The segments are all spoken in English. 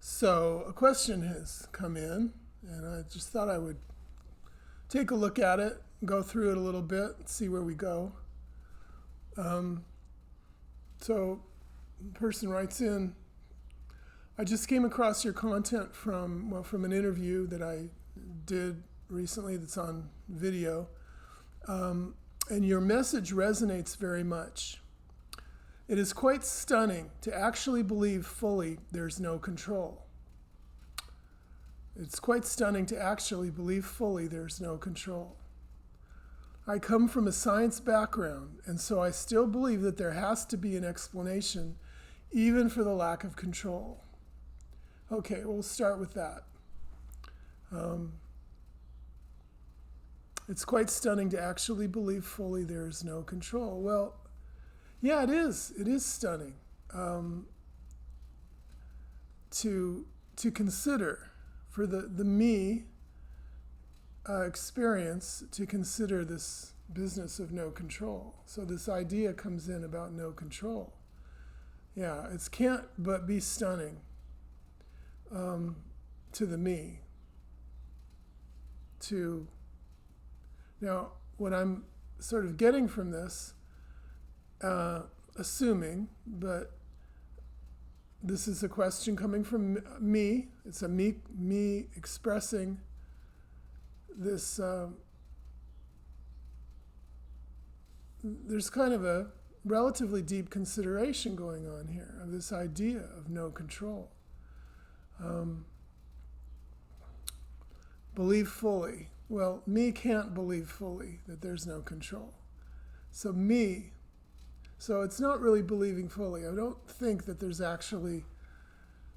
So a question has come in, and I just thought I would take a look at it, go through it a little bit, see where we go. So the person writes in, I just came across your content from an interview that I did recently that's on video, and your message resonates very much. It is quite stunning to actually believe fully there's no control. It's quite stunning to actually believe fully there's no control. I come from a science background, and so I still believe that there has to be an explanation, even for the lack of control. Okay, we'll start with that. It's quite stunning to actually believe fully there is no control. Well, yeah, it is. It is stunning to consider for the me experience to consider this business of no control. So this idea comes in about no control. Yeah, it can't but be stunning to the me. Now, what I'm sort of getting from this, assuming, but this is a question coming from me. It's a me expressing this. There's kind of a relatively deep consideration going on here of this idea of no control. Believe fully. Well, me can't believe fully that there's no control. So it's not really believing fully. I don't think that there's actually,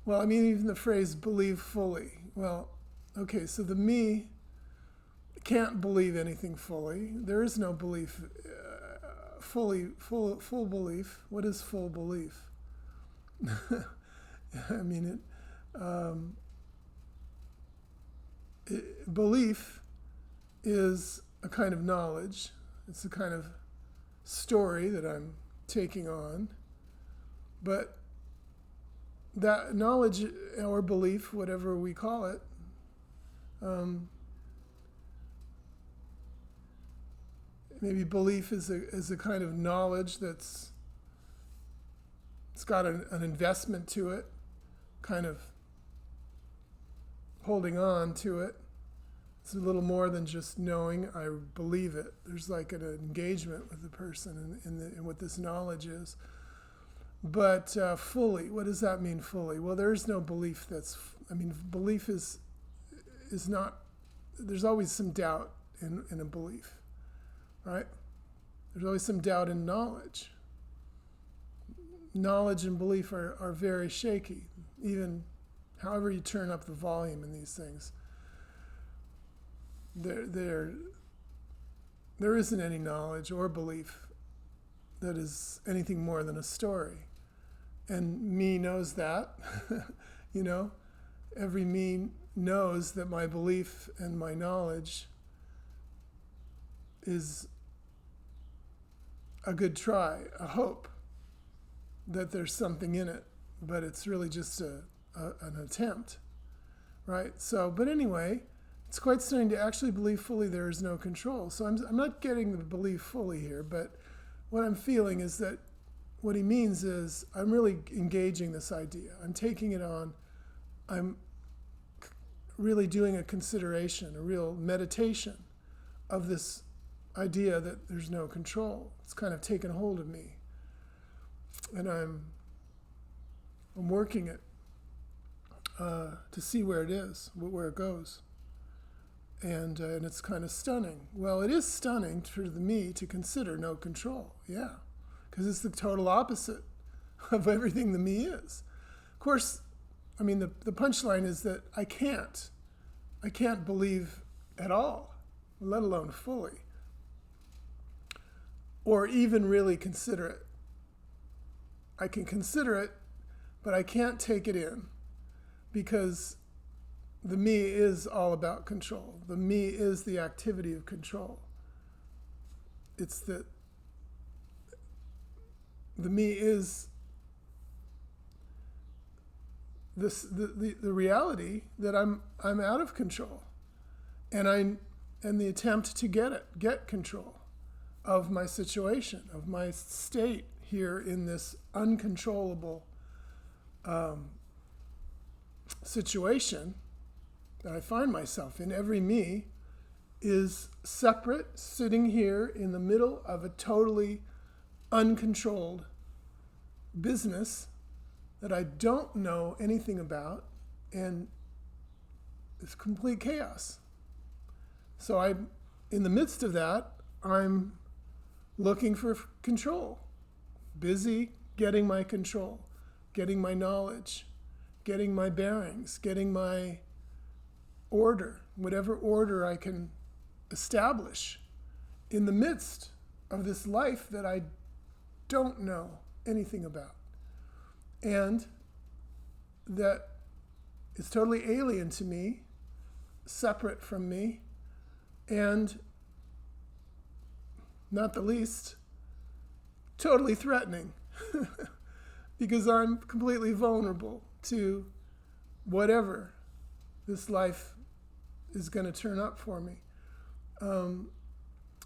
even the phrase believe fully. Well, okay, so the me can't believe anything fully. There is no belief, full belief. What is full belief? Belief is a kind of knowledge. It's a kind of story that I'm taking on. But that knowledge or belief, whatever we call it, maybe belief is a kind of knowledge it's got an investment to it, kind of holding on to it. It's a little more than just knowing. I believe it. There's like an engagement with the person in what this knowledge is. But fully, what does that mean fully? Well, there is no belief belief is not, there's always some doubt in a belief, right? There's always some doubt in knowledge. Knowledge and belief are very shaky, even however you turn up the volume in these things. There isn't any knowledge or belief that is anything more than a story. And me knows that, every me knows that my belief and my knowledge is a good try, a hope that there's something in it, but it's really just an attempt, right? So, but anyway, it's quite stunning to actually believe fully there is no control. So I'm not getting the belief fully here, but what I'm feeling is that what he means is I'm really engaging this idea. I'm taking it on. I'm really doing a consideration, a real meditation of this idea that there's no control. It's kind of taken hold of me. And I'm working it to see where it is, where it goes. And it's kind of stunning. Well, it is stunning for the me to consider no control, yeah, because it's the total opposite of everything the me is. Of course, the punchline is that I can't believe at all, let alone fully, or even really consider it. I can consider it, but I can't take it in, because the me is all about control. The me is the activity of control. It's the me is the reality that I'm out of control, and the attempt to get control of my situation, of my state here in this uncontrollable situation that I find myself in. Every me is separate, sitting here in the middle of a totally uncontrolled business that I don't know anything about, and it's complete chaos. So in the midst of that, I'm looking for control, busy getting my control, getting my knowledge, getting my bearings, getting my order, whatever order I can establish in the midst of this life that I don't know anything about, and that is totally alien to me, separate from me, and not the least, totally threatening because I'm completely vulnerable to whatever this life is going to turn up for me. And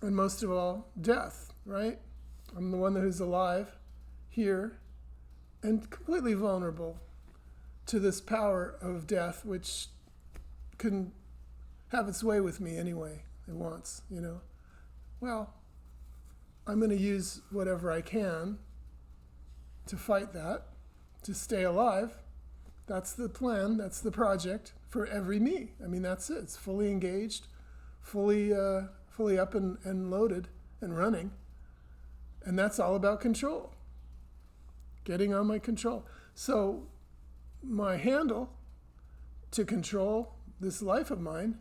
most of all, death, right? I'm the one who's alive here and completely vulnerable to this power of death, which can have its way with me anyway it wants, Well, I'm going to use whatever I can to fight that, to stay alive. That's the plan, that's the project for every me. I mean, that's it. It's fully engaged, fully up and loaded and running. And that's all about control, getting on my control. So my handle to control this life of mine,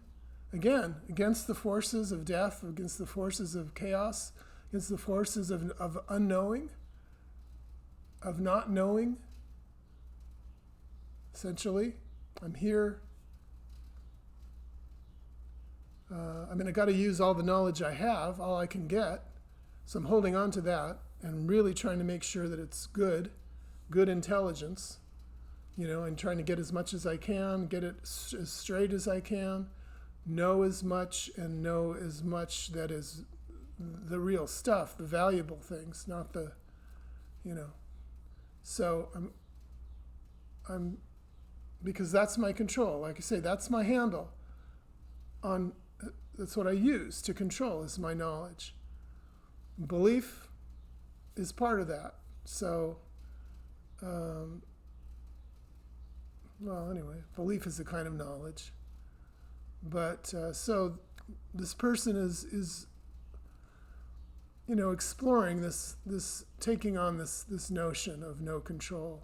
again, against the forces of death, against the forces of chaos, against the forces of unknowing, of not knowing. Essentially, I'm here. I got to use all the knowledge I have, all I can get. So I'm holding on to that and really trying to make sure that it's good intelligence, and trying to get as much as I can, get it as straight as I can, know as much that is the real stuff, the valuable things, not the, So I'm because that's my control. Like I say, that's my handle on. That's what I use to control, is my knowledge. Belief is part of that. So, anyway, belief is a kind of knowledge. But so this person is exploring this taking on this notion of no control.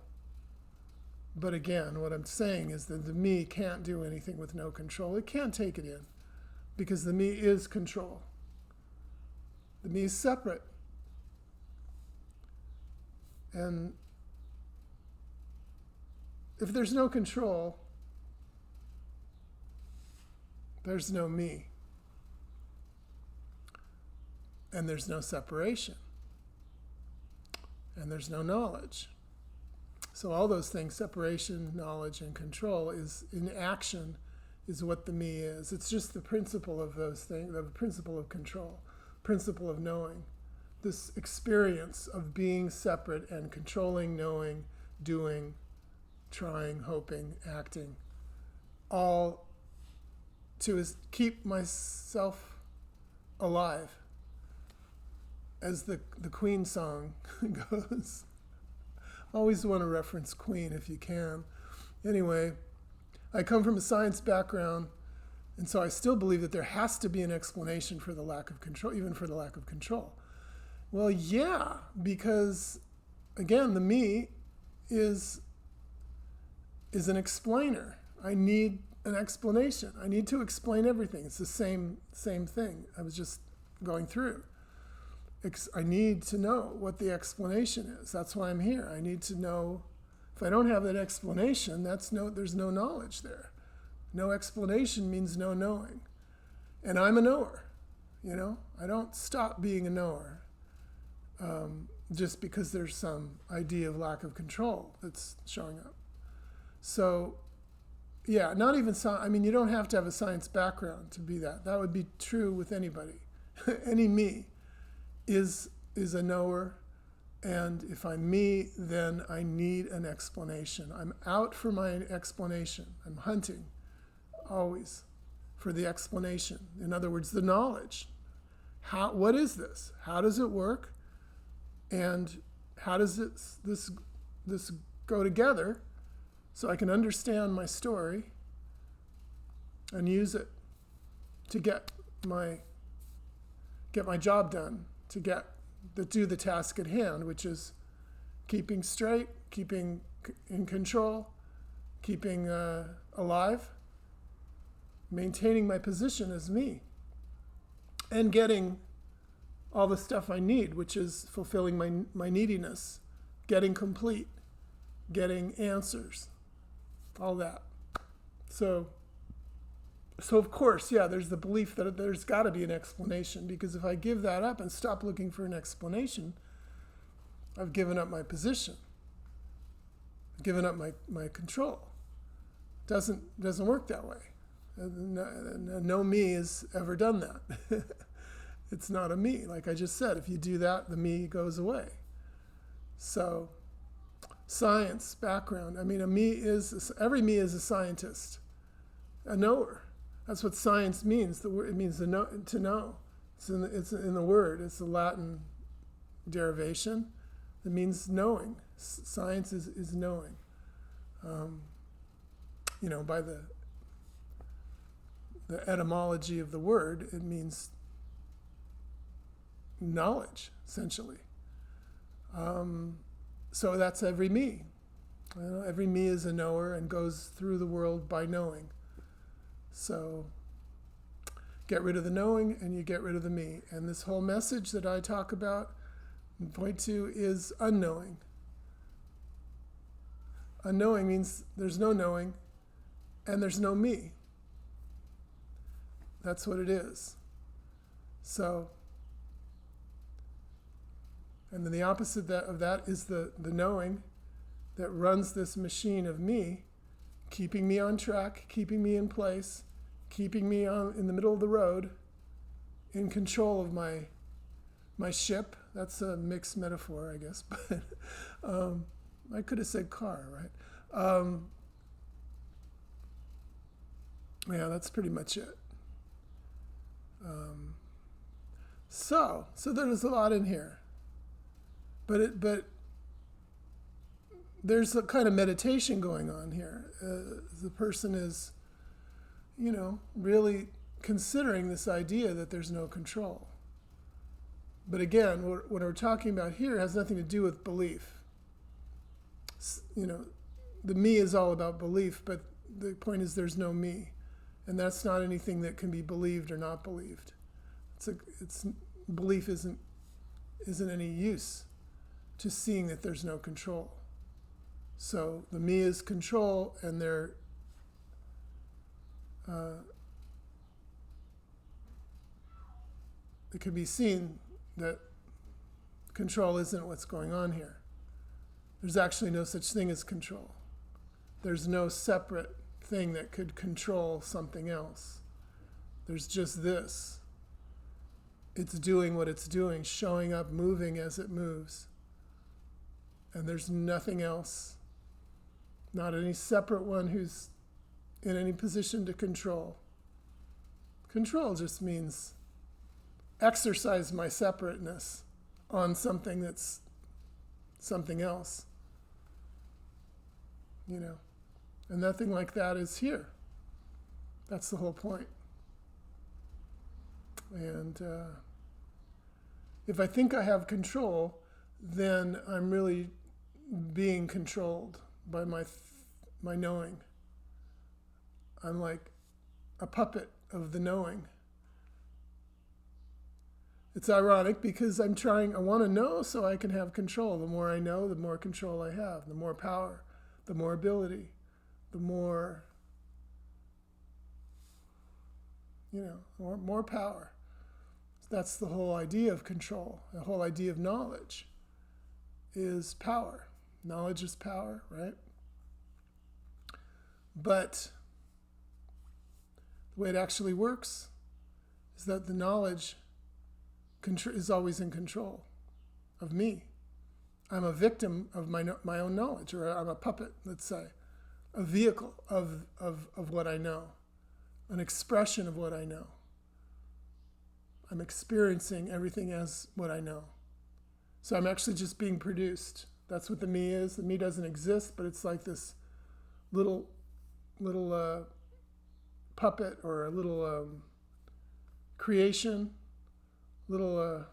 But again, what I'm saying is that the me can't do anything with no control. It can't take it in, because the me is control. The me is separate. And if there's no control, there's no me. And there's no separation. And there's no knowledge. So all those things, separation, knowledge, and control, is in action, is what the me is. It's just the principle of those things, the principle of control, principle of knowing. This experience of being separate and controlling, knowing, doing, trying, hoping, acting, all to keep myself alive. As the Queen song goes. Always want to reference Queen if you can. Anyway, I come from a science background, and so I still believe that there has to be an explanation for the lack of control, even for the lack of control. Well, yeah, because, again, the me is an explainer. I need an explanation. I need to explain everything. It's the same thing I was just going through. I need to know what the explanation is. That's why I'm here. I need to know. If I don't have that explanation, there's no knowledge there. No explanation means no knowing. And I'm a knower. I don't stop being a knower just because there's some idea of lack of control that's showing up. So, yeah, not even I mean, you don't have to have a science background to be that. That would be true with anybody. Any me is a knower, and if I'm me, then I need an explanation. I'm out for my explanation. I'm hunting always for the explanation. In other words, the knowledge. What is this? How does it work? And how does this go together so I can understand my story and use it to get my job done, to do the task at hand, which is keeping straight, keeping in control, keeping alive, maintaining my position as me, and getting all the stuff I need, which is fulfilling my neediness, getting complete, getting answers, all that. So of course, yeah, there's the belief that there's got to be an explanation, because if I give that up and stop looking for an explanation, I've given up my position, I've given up my control. Doesn't work that way. No me has ever done that. It's not a me. Like I just said, if you do that, the me goes away. So, science background. I mean, every me is a scientist, a knower. That's what science means. It means to know. It's in the word. It's a Latin derivation. It means knowing. Science is knowing. By the etymology of the word, it means knowledge, essentially. So that's every me. Every me is a knower and goes through the world by knowing. So get rid of the knowing and you get rid of the me. And this whole message that I talk about and point to is unknowing. Unknowing means there's no knowing and there's no me. That's what it is. So, and then the opposite of that is the knowing that runs this machine of me, keeping me on track, keeping me in place, keeping me in the middle of the road, in control of my ship. That's a mixed metaphor, I guess, but I could have said car, right? Yeah, that's pretty much it. So there's a lot in here, but there's a kind of meditation going on here. The person is, really considering this idea that there's no control. But again, what we're talking about here has nothing to do with belief. The me is all about belief, but the point is there's no me. And that's not anything that can be believed or not believed. Belief isn't any use to seeing that there's no control. So the me is control, and it can be seen that control isn't what's going on here. There's actually no such thing as control. There's no separate thing that could control something else. There's just this. It's doing what it's doing, showing up, moving as it moves. And there's nothing else, not any separate one who's in any position to control. Control just means exercise my separateness on something that's something else. And nothing like that is here. That's the whole point. And if I think I have control, then I'm really being controlled by my knowing. I'm like a puppet of the knowing. It's ironic because I want to know so I can have control. The more I know, the more control I have, the more power, the more ability, the more, more power. That's the whole idea of control. The whole idea of knowledge is power. Knowledge is power, right? But the way it actually works is that the knowledge is always in control of me. I'm a victim of my own knowledge, or I'm a puppet, let's say, a vehicle of what I know, an expression of what I know. I'm experiencing everything as what I know. So I'm actually just being produced. That's what the me is. The me doesn't exist, but it's like this little puppet, or a little creation, little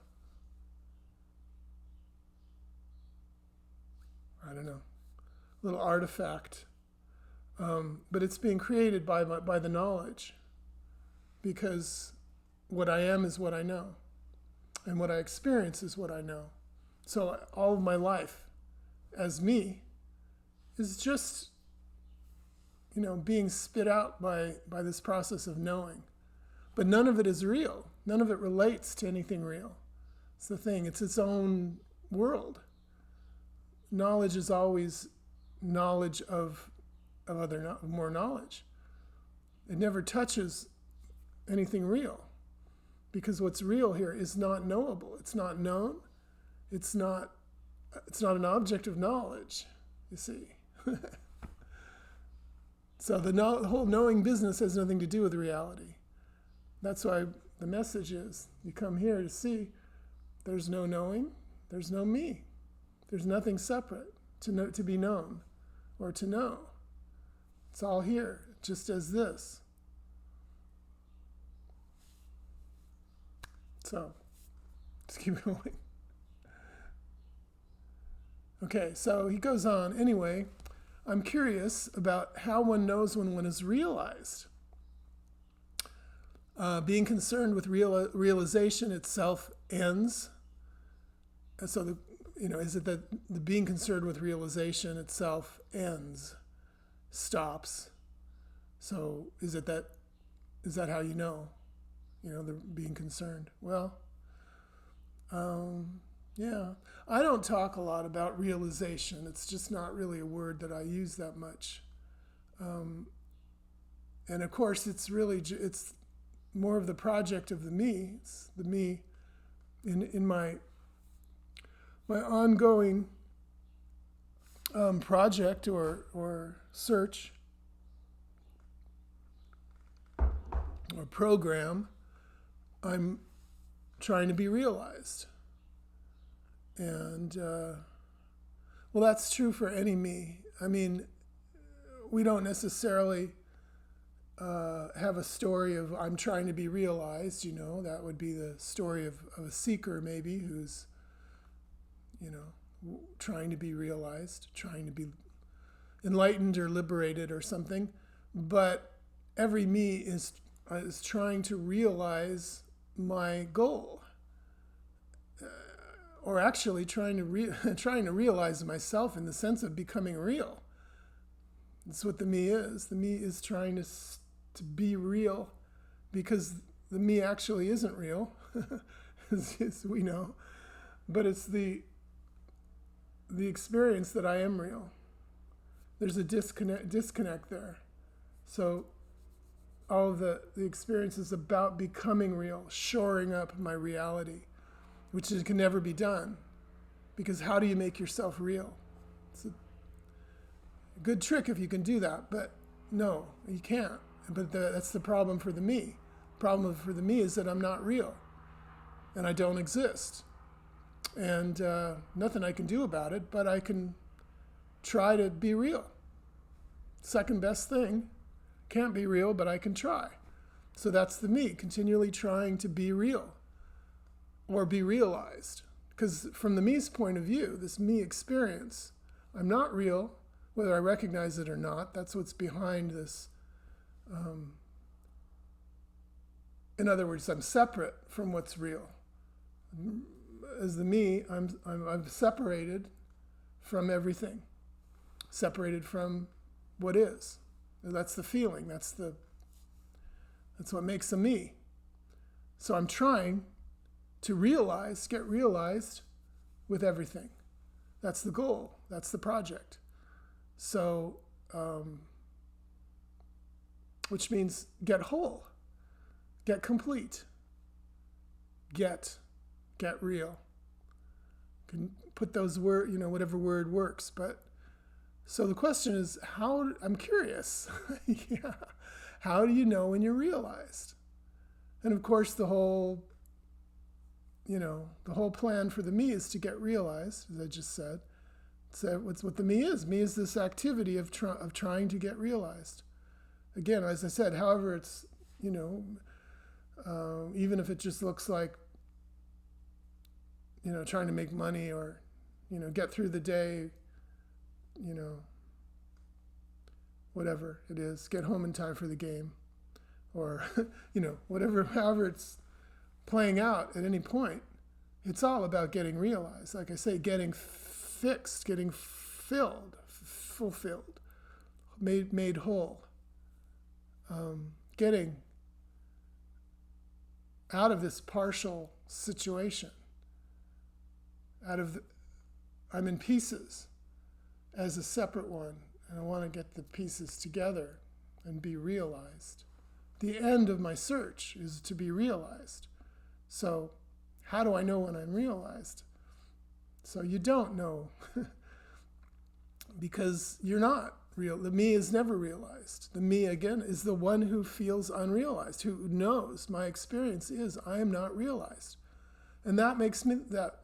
I don't know, little artifact. But it's being created by the knowledge, because what I am is what I know, and what I experience is what I know. So all of my life as me is just, being spit out by this process of knowing. But none of it is real. None of it relates to anything real. It's the thing. It's its own world. Knowledge is always knowledge of more knowledge. It never touches anything real, because what's real here is not knowable. It's not known. It's not an object of knowledge, you see. So the whole knowing business has nothing to do with reality. That's why the message is, you come here to see there's no knowing, there's no me. There's nothing separate to be known or to know. It's all here, just as this. So, let's keep going. Okay, so he goes on. Anyway, I'm curious about how one knows when one is realized. Being concerned with realization itself ends. And so, is it that the being concerned with realization itself ends, stops? So is that how you know? The being concerned. Well, yeah. I don't talk a lot about realization. It's just not really a word that I use that much. And of course, it's more of the project of the me. It's the me in my ongoing project or search or program. I'm trying to be realized. And, well, that's true for any me. I mean, we don't necessarily have a story of I'm trying to be realized, that would be the story of a seeker maybe who's, trying to be realized, trying to be enlightened or liberated or something. But every me is trying to realize my goal. Or actually trying to realize myself in the sense of becoming real. That's what the me is. The me is trying to be real, because the me actually isn't real, as we know. But it's the experience that I am real. There's a disconnect there. So all of the experience is about becoming real, shoring up my reality, which can never be done. Because how do you make yourself real? It's a good trick if you can do that, but no, you can't. But that's the problem for the me. The problem for the me is that I'm not real, and I don't exist. And nothing I can do about it, but I can try to be real. Second best thing. Can't be real, but I can try. So that's the me, continually trying to be real or be realized. Because from the me's point of view, this me experience, I'm not real, whether I recognize it or not. That's what's behind this. In other words, I'm separate from what's real. As the me, I'm separated from everything, separated from what is. That's the feeling. That's what makes a me. So I'm trying to get realized with everything. That's the goal. That's the project. So which means get whole, get complete, get real. Can put those word, whatever word works. But so the question is, I'm curious. Yeah. How do you know when you're realized? And of course, the whole plan for the me is to get realized, as I just said. So what's what the me is? Me is this activity of trying to get realized. Again, as I said, however it's, even if it just looks like, trying to make money or, get through the day, whatever it is, get home in time for the game, or, whatever, however it's playing out at any point, it's all about getting realized. Like I say, getting fixed, getting fulfilled, made whole, getting out of this partial situation, I'm in pieces as a separate one, and I want to get the pieces together and be realized. The end of my search is to be realized. So how do I know when I'm realized? So you don't know because you're not real. The me is never realized. The me, again, is the one who feels unrealized, who knows my experience is I am not realized. And that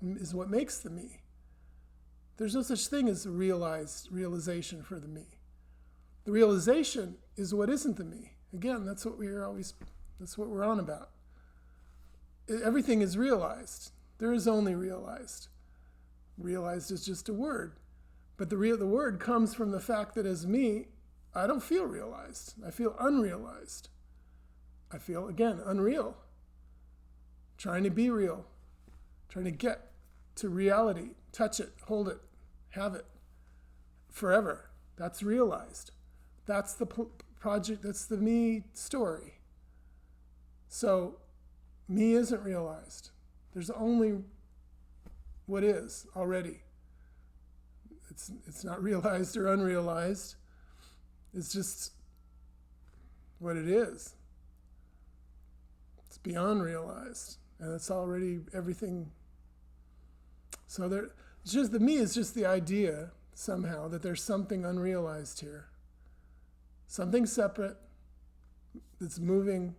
is what makes the me. There's no such thing as a realization for the me. The realization is what isn't the me. Again, that's what we're on about. Everything is realized. There is only realized. Realized is just a word. But the word comes from the fact that as me, I don't feel realized. I feel unrealized. I feel, again, unreal. Trying to be real. Trying to get to reality. Touch it, hold it, have it forever. That's realized. That's the project, that's the me story. So me isn't realized. There's only what is already. It's not realized or unrealized. It's just what it is. It's beyond realized. And it's already everything. So it's just the me is just the idea somehow that there's something unrealized here. Something separate that's moving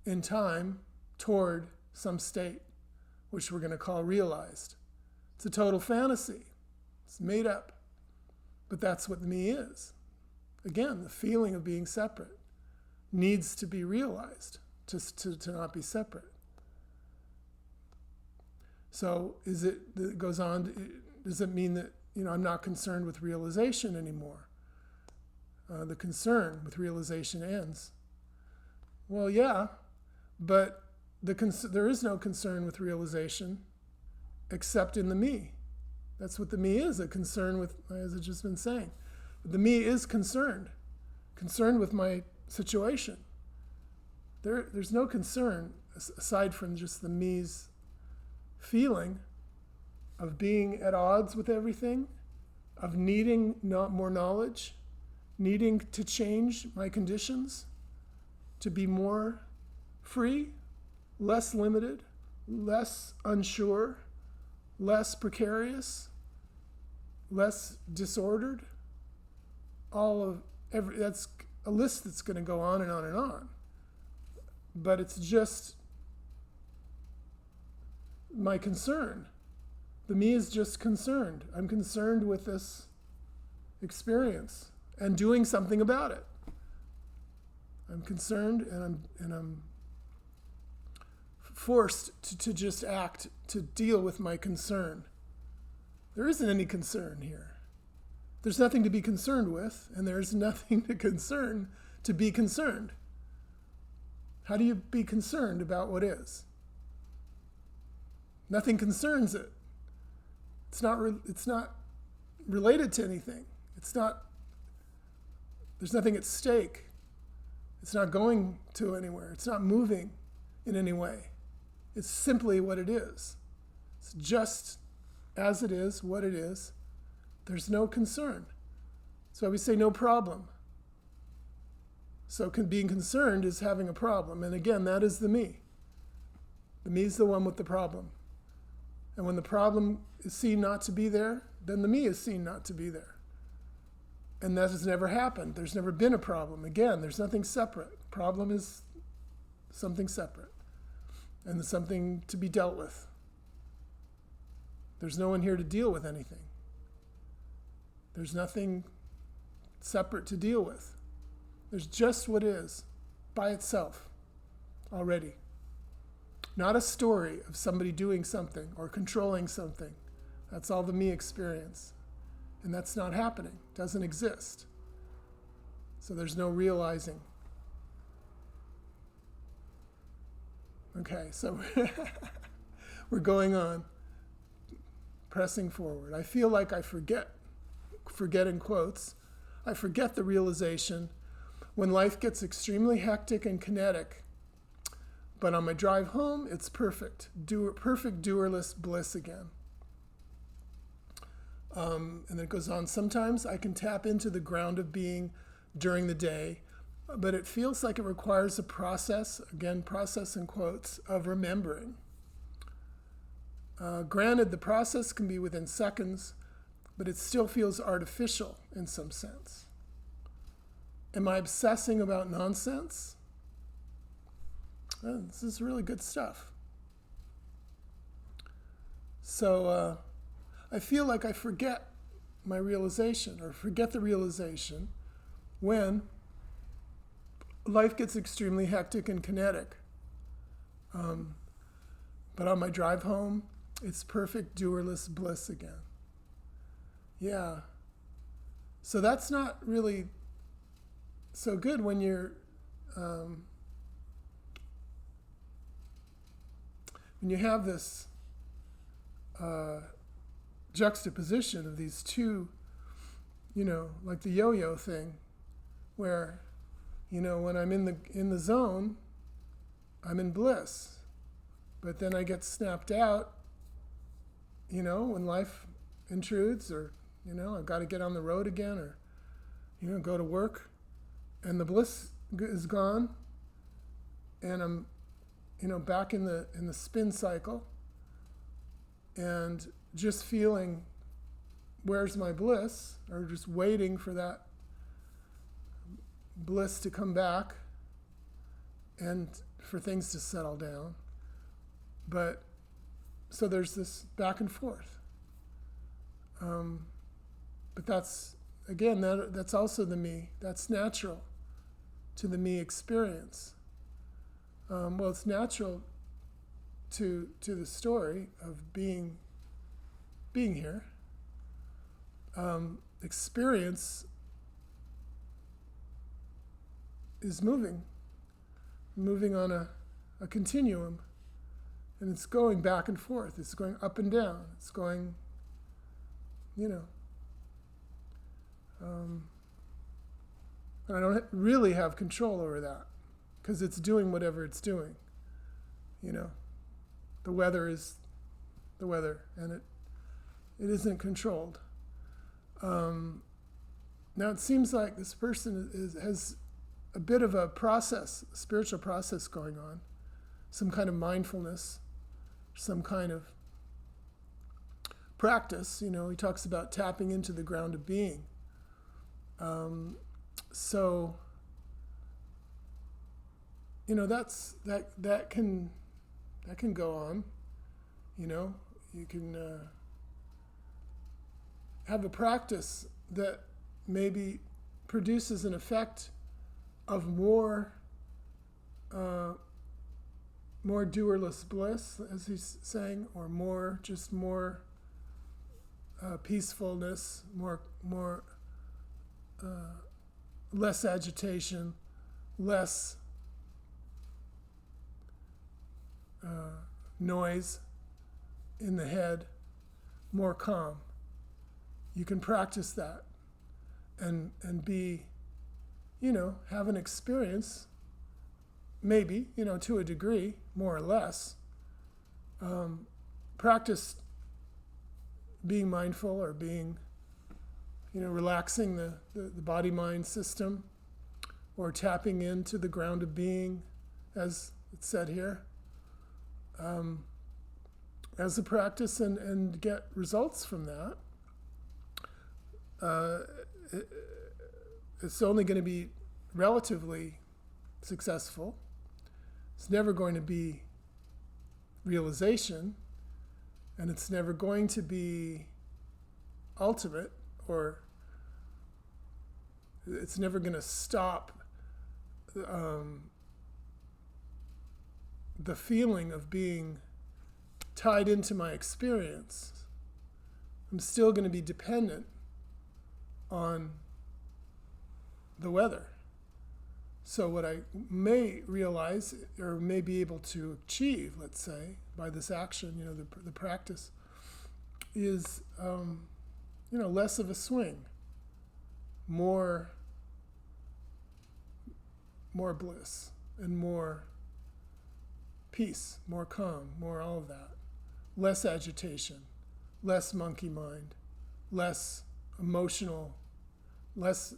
in time toward some state, which we're going to call realized. It's a total fantasy. It's made up. But that's what the me is. Again, the feeling of being separate needs to be realized to not be separate. So it goes on, does it mean that, I'm not concerned with realization anymore? The concern with realization ends. Well, yeah, but there is no concern with realization except in the me. That's what the me is, a concern with, as I've just been saying. The me is concerned with my situation. There's no concern aside from just the me's feeling of being at odds with everything, of needing more knowledge, needing to change my conditions, to be more free, less limited, less unsure, less precarious, less disordered. That's a list that's going to go on and on and on. But it's just my concern. The me is just concerned. I'm concerned with this experience and doing something about it. I'm concerned and I'm forced to just act to deal with my concern. There isn't any concern here. There's nothing to be concerned with, and there's nothing to be concerned. How do you be concerned about what is? Nothing concerns it. It's not related to anything. There's nothing at stake. It's not going to anywhere. It's not moving in any way. It's simply what it is. It's just as it is, what it is. There's no concern. So we say no problem. So being concerned is having a problem. And again, that is the me. The me is the one with the problem. And when the problem is seen not to be there, then the me is seen not to be there. And that has never happened. There's never been a problem. Again, there's nothing separate. Problem is something separate. And something to be dealt with. There's no one here to deal with anything. There's nothing separate to deal with. There's just what is by itself already. Not a story of somebody doing something or controlling something. That's all the me experience. And that's not happening. Doesn't exist. So there's no realizing. Okay, so we're going on. Pressing forward. I feel like I forget in quotes, I forget the realization when life gets extremely hectic and kinetic. But on my drive home, it's perfect. Perfect doerless bliss again. And then it goes on. Sometimes I can tap into the ground of being during the day, but it feels like it requires a process, again, process in quotes, of remembering. Granted, the process can be within seconds, but it still feels artificial in some sense. Am I obsessing about nonsense? This is really good stuff. So I feel like I forget my realization or forget the realization when life gets extremely hectic and kinetic. But on my drive home, it's perfect doerless bliss again. Yeah. So that's not really so good when you're when you have this juxtaposition of these two, like the yo-yo thing, where, when I'm in the zone, I'm in bliss, but then I get snapped out, when life intrudes, or, I've got to get on the road again, or, go to work, and the bliss is gone, and I'm, back in the spin cycle, and just feeling, where's my bliss, or just waiting for that bliss to come back, and for things to settle down. But so there's this back and forth. But that's, again, that's also the me. That's natural to the me experience. Well, it's natural to the story of being here. Experience is moving on a continuum. And it's going back and forth. It's going up and down. It's going, and I don't really have control over that because it's doing whatever it's doing. The weather is the weather, and it isn't controlled. Now it seems like this person has a bit of a spiritual process going on, some kind of mindfulness, some kind of practice. He talks about tapping into the ground of being. So that can go on. You can have a practice that maybe produces an effect of more doerless bliss, as he's saying, or more peacefulness, more less agitation, less noise in the head, more calm. You can practice that and be, have an experience, maybe, to a degree, more or less. Practice being mindful or being, relaxing the body-mind system, or tapping into the ground of being, as it's said here, as a practice and get results from that. It's only going to be relatively successful. It's never going to be realization, and it's never going to be ultimate, or it's never going to stop the feeling of being tied into my experience. I'm still going to be dependent on the weather. So what I may realize, or may be able to achieve, let's say, by this action, the practice, is, less of a swing, more bliss, and more peace, more calm, more all of that. Less agitation, less monkey mind, less emotional, less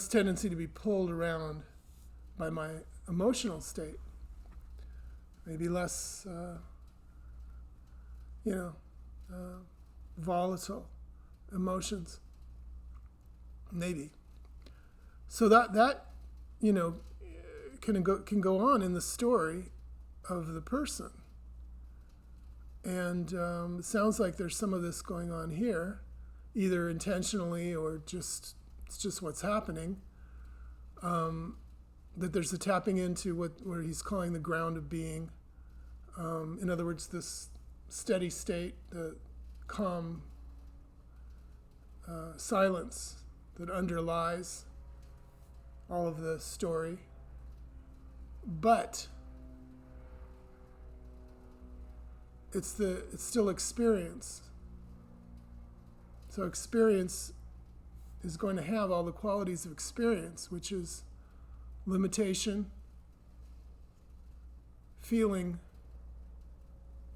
tendency to be pulled around by my emotional state. Maybe less, volatile emotions. Maybe. So that can go on in the story of the person. And it sounds like there's some of this going on here, either intentionally or it's just what's happening. That there's a tapping into where he's calling the ground of being. In other words, this steady state, the calm silence that underlies all of the story. But it's still experience. So experience is going to have all the qualities of experience, which is limitation, feeling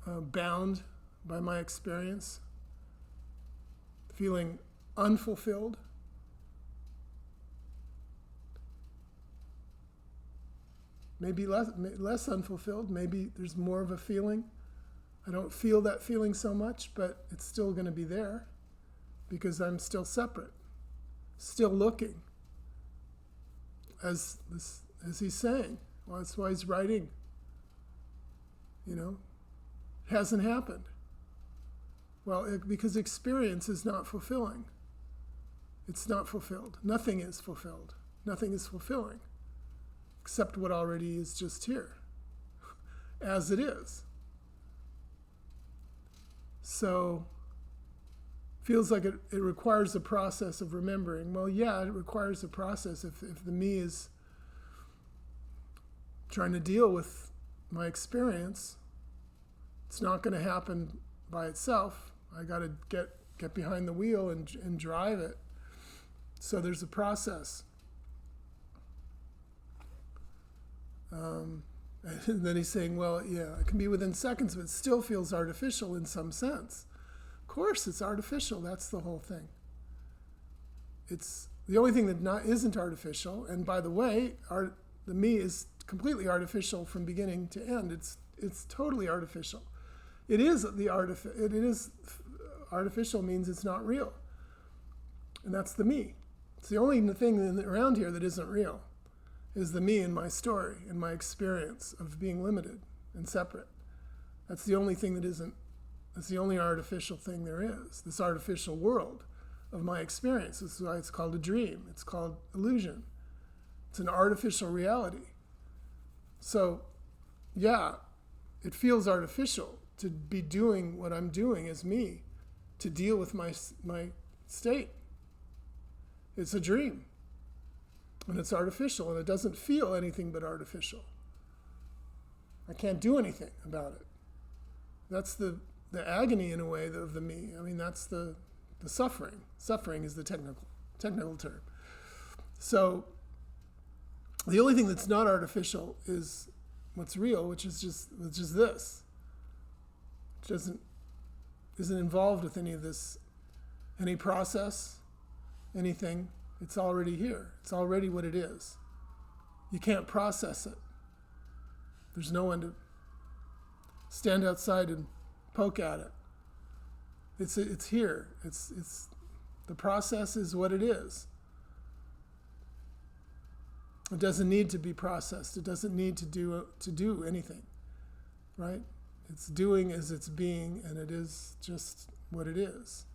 bound by my experience, feeling unfulfilled, maybe less unfulfilled, maybe there's more of a feeling. I don't feel that feeling so much, but it's still going to be there because I'm still separate, still looking, as he's saying. Well, that's why he's writing. It hasn't happened. Well, because experience is not fulfilling. It's not fulfilled. Nothing is fulfilled. Nothing is fulfilling, except what already is just here, as it is. So, feels like it requires a process of remembering. Well, yeah, it requires a process. If the me is trying to deal with my experience, it's not going to happen by itself. I got to get behind the wheel and drive it. So there's a process. And then he's saying, well, yeah, it can be within seconds, but it still feels artificial in some sense. Of course, it's artificial. That's the whole thing. It's the only thing that isn't artificial. And by the way, the me is completely artificial from beginning to end. It's totally artificial. It is artificial means it's not real, and that's the me. It's the only thing around here that isn't real. Is the me in my story, in my experience of being limited and separate. That's the only thing that's the only artificial thing there is, this artificial world of my experience. This is why it's called a dream. It's called illusion. It's an artificial reality. So, yeah, it feels artificial to be doing what I'm doing as me, to deal with my state. It's a dream. And it's artificial, and it doesn't feel anything but artificial. I can't do anything about it. That's the agony, in a way, of the me. I mean, that's the suffering. Suffering is the technical term. So the only thing that's not artificial is what's real, which is this. It isn't involved with any of this, any process, anything. It's already here. It's already what it is. You can't process it. There's no one to stand outside and poke at it. It's here. It's the process is what it is. It doesn't need to be processed. It doesn't need to do anything, right? It's doing as it's being, and it is just what it is.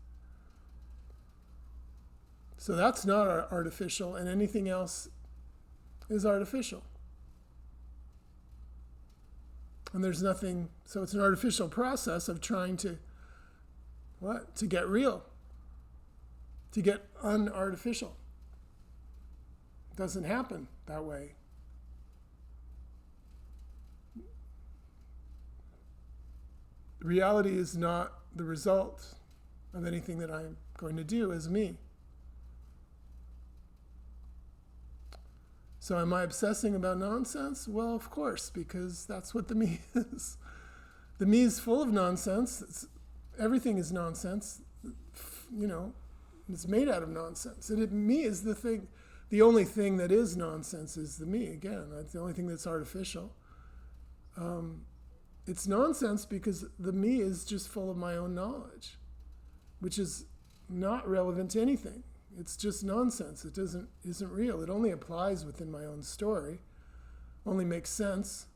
So that's not artificial, and anything else is artificial. And there's nothing, so it's an artificial process of trying to, what? To get real. To get unartificial. It doesn't happen that way. Reality is not the result of anything that I'm going to do as me. So am I obsessing about nonsense? Well, of course, because that's what the me is. The me is full of nonsense. Everything is nonsense. It's made out of nonsense. And me is the thing. The only thing that is nonsense is the me. Again, that's the only thing that's artificial. It's nonsense because the me is just full of my own knowledge, which is not relevant to anything. It's just nonsense. It isn't real. It only applies within my own story. Only makes sense.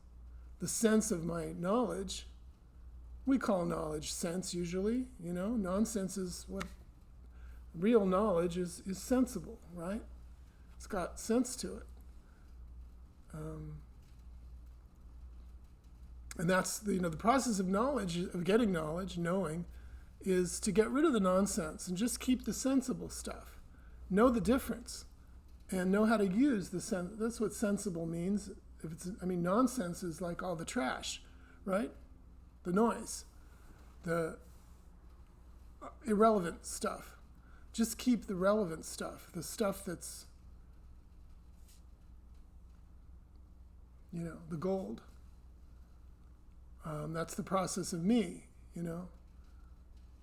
The sense of my knowledge. We call knowledge sense usually. Nonsense is what real knowledge is sensible, right? It's got sense to it. And that's the process of knowledge, of getting knowledge, knowing, is to get rid of the nonsense and just keep the sensible stuff. Know the difference and know how to use the sense. That's what sensible means. Nonsense is like all the trash, right? The noise, the irrelevant stuff. Just keep the relevant stuff, the stuff that's, the gold. That's the process of me,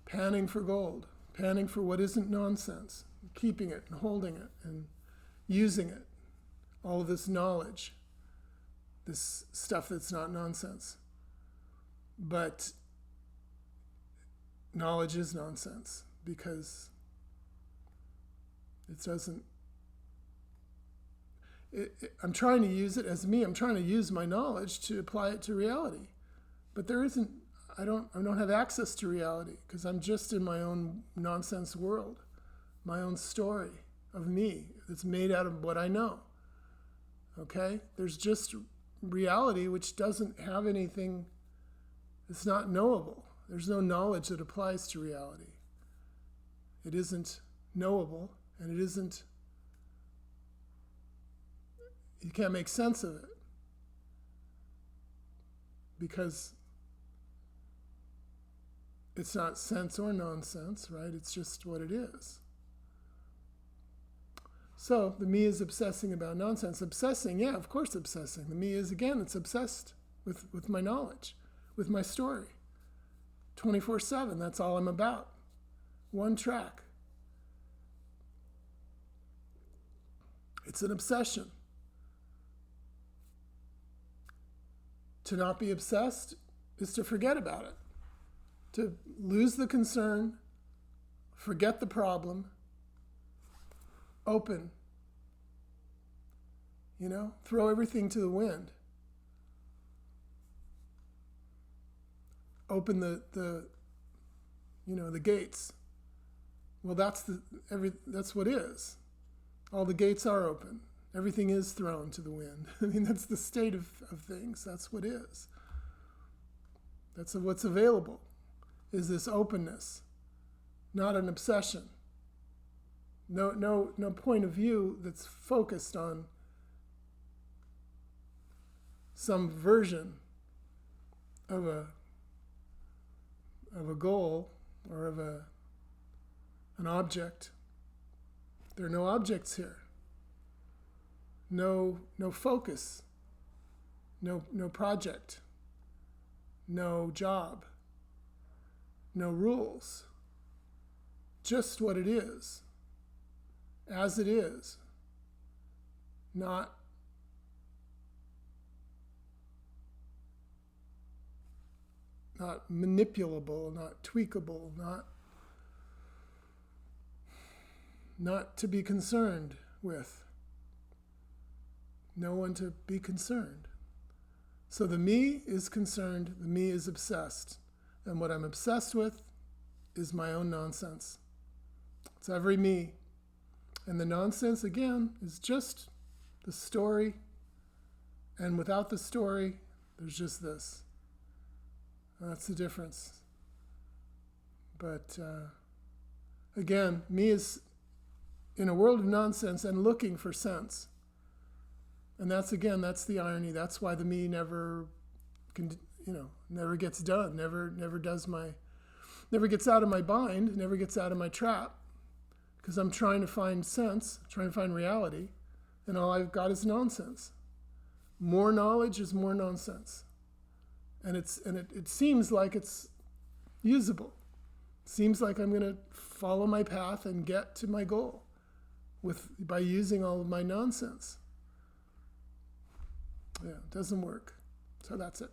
panning for gold, panning for what isn't nonsense. Keeping it and holding it and using it. All of this knowledge, this stuff that's not nonsense. But knowledge is nonsense because it doesn't. I'm trying to use it as me. I'm trying to use my knowledge to apply it to reality. But there isn't, I don't have access to reality because I'm just in my own nonsense world. My own story of me that's made out of what I know. Okay? There's just reality which doesn't have anything, it's not knowable. There's no knowledge that applies to reality. It isn't knowable and it isn't, you can't make sense of it. Because it's not sense or nonsense, right? It's just what it is. So the me is obsessing about nonsense. Obsessing, yeah, of course obsessing. The me is, again, it's obsessed with my knowledge, with my story. 24/7, that's all I'm about. One track. It's an obsession. To not be obsessed is to forget about it. To lose the concern, forget the problem, open, throw everything to the wind. Open the gates. Well, that's what is. All the gates are open. Everything is thrown to the wind. That's the state of things. That's what is. That's what's available, is this openness, not an obsession. No point of view that's focused on some version of a goal or of an object. There are no objects here. No focus. No project. No job. No rules. Just what it is. as it is, not manipulable, not tweakable, not to be concerned with. No one to be concerned. So the me is concerned, the me is obsessed. And what I'm obsessed with is my own nonsense. It's every me. And the nonsense, again, is just the story. And without the story, there's just this. That's the difference. But again, me is in a world of nonsense and looking for sense. And that's the irony. That's why the me never gets done, never gets out of my bind, never gets out of my trap. Because I'm trying to find sense, trying to find reality, and all I've got is nonsense. More knowledge is more nonsense. And it seems like it's usable. It seems like I'm going to follow my path and get to my goal by using all of my nonsense. Yeah, it doesn't work. So that's it.